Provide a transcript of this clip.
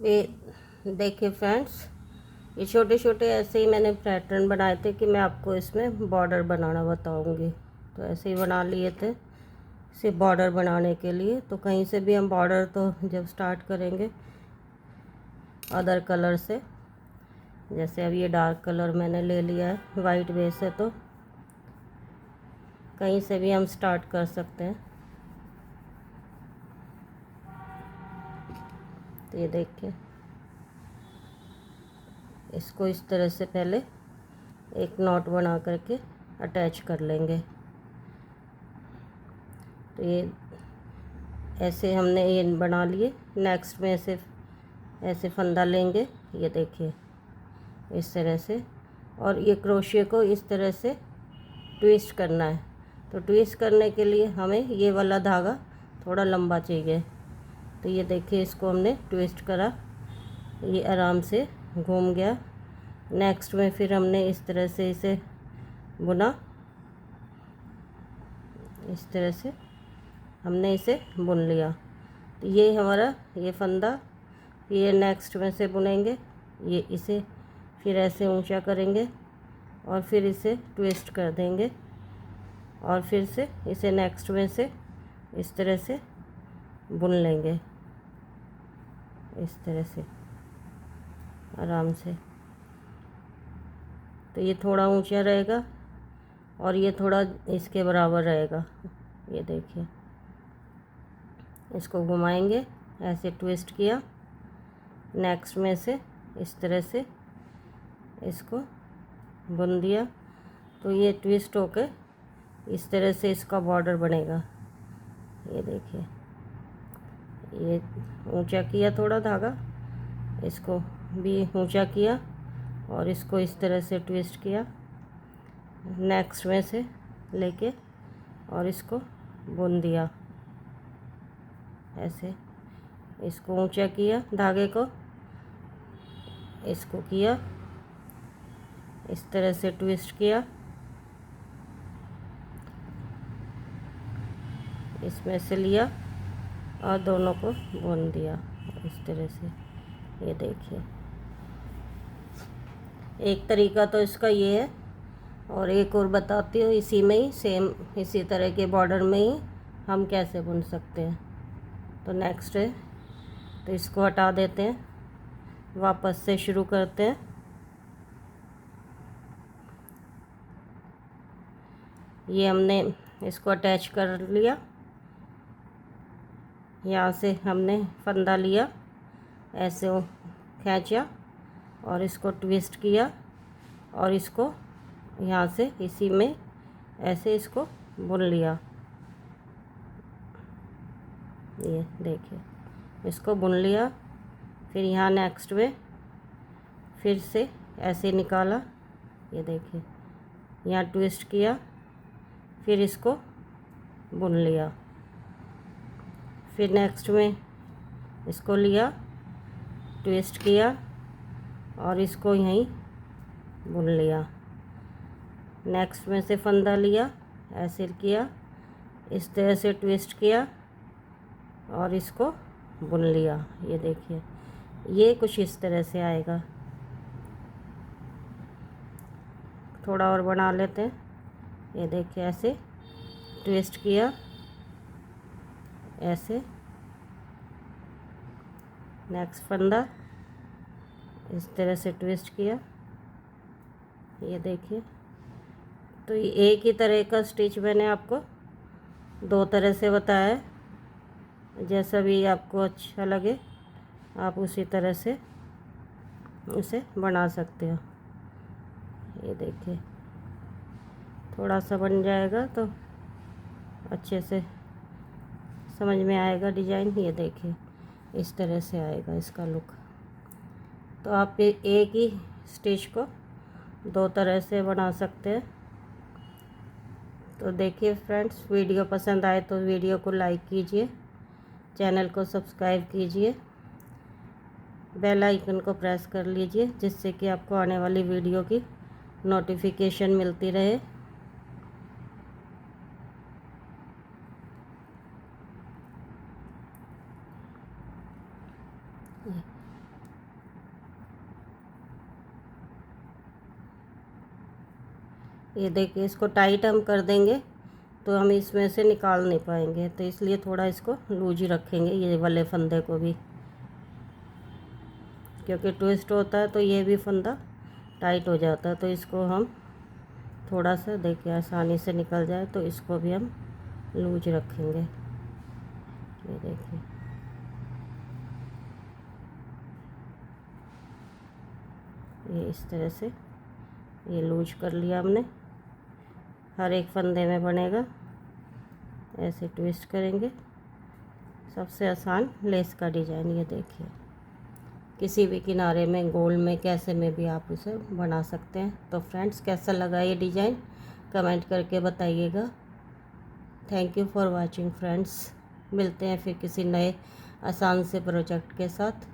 ये देखिए फ्रेंड्स, ये छोटे छोटे ऐसे ही मैंने पैटर्न बनाए थे कि मैं आपको इसमें बॉर्डर बनाना बताऊंगी। तो ऐसे ही बना लिए थे सिर्फ बॉर्डर बनाने के लिए। तो कहीं से भी हम बॉर्डर तो जब स्टार्ट करेंगे अदर कलर से, जैसे अब ये डार्क कलर मैंने ले लिया है, वाइट बेस है, तो कहीं से भी हम स्टार्ट कर सकते हैं। तो ये देखिए, इसको इस तरह से पहले एक नॉट बना करके अटैच कर लेंगे। तो ये ऐसे हमने ये बना लिए। नेक्स्ट में ऐसे फंदा लेंगे, ये देखिए इस तरह से, और ये क्रोशिया को इस तरह से ट्विस्ट करना है। तो ट्विस्ट करने के लिए हमें ये वाला धागा थोड़ा लंबा चाहिए। तो ये देखिए, इसको हमने ट्विस्ट करा, ये आराम से घूम गया। नेक्स्ट में फिर हमने इस तरह से इसे बुना, इस तरह से हमने इसे बुन लिया। तो ये हमारा ये फंदा, ये नेक्स्ट में से बुनेंगे, ये इसे फिर ऐसे ऊंचा करेंगे और फिर इसे ट्विस्ट कर देंगे और फिर से इसे नेक्स्ट में से इस तरह से बुन लेंगे, इस तरह से आराम से। तो ये थोड़ा ऊंचा रहेगा और ये थोड़ा इसके बराबर रहेगा। ये देखिए, इसको घुमाएंगे, ऐसे ट्विस्ट किया, नेक्स्ट में से इस तरह से इसको बुन दिया। तो ये ट्विस्ट होकर इस तरह से इसका बॉर्डर बनेगा। ये देखिए, ये ऊंचा किया थोड़ा धागा, इसको भी ऊंचा किया और इसको इस तरह से ट्विस्ट किया, नेक्स्ट में से लेके और इसको बुन दिया। ऐसे इसको ऊंचा किया धागे को, इसको किया इस तरह से ट्विस्ट किया, इसमें से लिया और दोनों को बुन दिया इस तरह से। ये देखिए, एक तरीका तो इसका ये है, और एक और बताती हूँ इसी में ही, सेम इसी तरह के बॉर्डर में ही हम कैसे बुन सकते हैं। तो नेक्स्ट है, तो इसको हटा देते हैं, वापस से शुरू करते हैं। ये हमने इसको अटैच कर लिया, यहाँ से हमने फंदा लिया, ऐसे खींचा और इसको ट्विस्ट किया और इसको यहाँ से इसी में ऐसे इसको बुन लिया। ये देखिए, इसको बुन लिया। फिर यहाँ नेक्स्ट में फिर से ऐसे निकाला, ये देखिए, यहाँ ट्विस्ट किया, फिर इसको बुन लिया। फिर नेक्स्ट में इसको लिया, ट्विस्ट किया और इसको यहीं बुन लिया। नेक्स्ट में से फंदा लिया, ऐसे किया, इस तरह से ट्विस्ट किया और इसको बुन लिया। ये देखिए, ये कुछ इस तरह से आएगा। थोड़ा और बना लेते हैं। ये देखिए, ऐसे ट्विस्ट किया, ऐसे नेक्स्ट फंदा इस तरह से ट्विस्ट किया। ये देखिए, तो ये एक ही तरह का स्टिच मैंने आपको दो तरह से बताया है। जैसा भी आपको अच्छा लगे आप उसी तरह से इसे बना सकते हो। ये देखिए, थोड़ा सा बन जाएगा तो अच्छे से समझ में आएगा डिज़ाइन। ये देखिए, इस तरह से आएगा इसका लुक। तो आप एक ही स्टिच को दो तरह से बना सकते हैं। तो देखिए फ्रेंड्स, वीडियो पसंद आए तो वीडियो को लाइक कीजिए, चैनल को सब्सक्राइब कीजिए, बेल आइकन को प्रेस कर लीजिए, जिससे कि आपको आने वाली वीडियो की नोटिफिकेशन मिलती रहे। ये देखिए, इसको टाइट हम कर देंगे तो हम इसमें से निकाल नहीं पाएंगे, तो इसलिए थोड़ा इसको लूज ही रखेंगे ये वाले फंदे को भी, क्योंकि ट्विस्ट होता है तो ये भी फंदा टाइट हो जाता है। तो इसको हम थोड़ा सा देखिए आसानी से निकल जाए, तो इसको भी हम लूज रखेंगे। ये देखिए, ये इस तरह से ये लूज कर लिया हमने। हर एक फंदे में बनेगा, ऐसे ट्विस्ट करेंगे। सबसे आसान लेस का डिज़ाइन ये देखिए, किसी भी किनारे में, गोल में, कैसे में भी आप उसे बना सकते हैं। तो फ्रेंड्स, कैसा लगा ये डिज़ाइन कमेंट करके बताइएगा। Thank you for watching friends. मिलते हैं फिर किसी नए आसान से प्रोजेक्ट के साथ।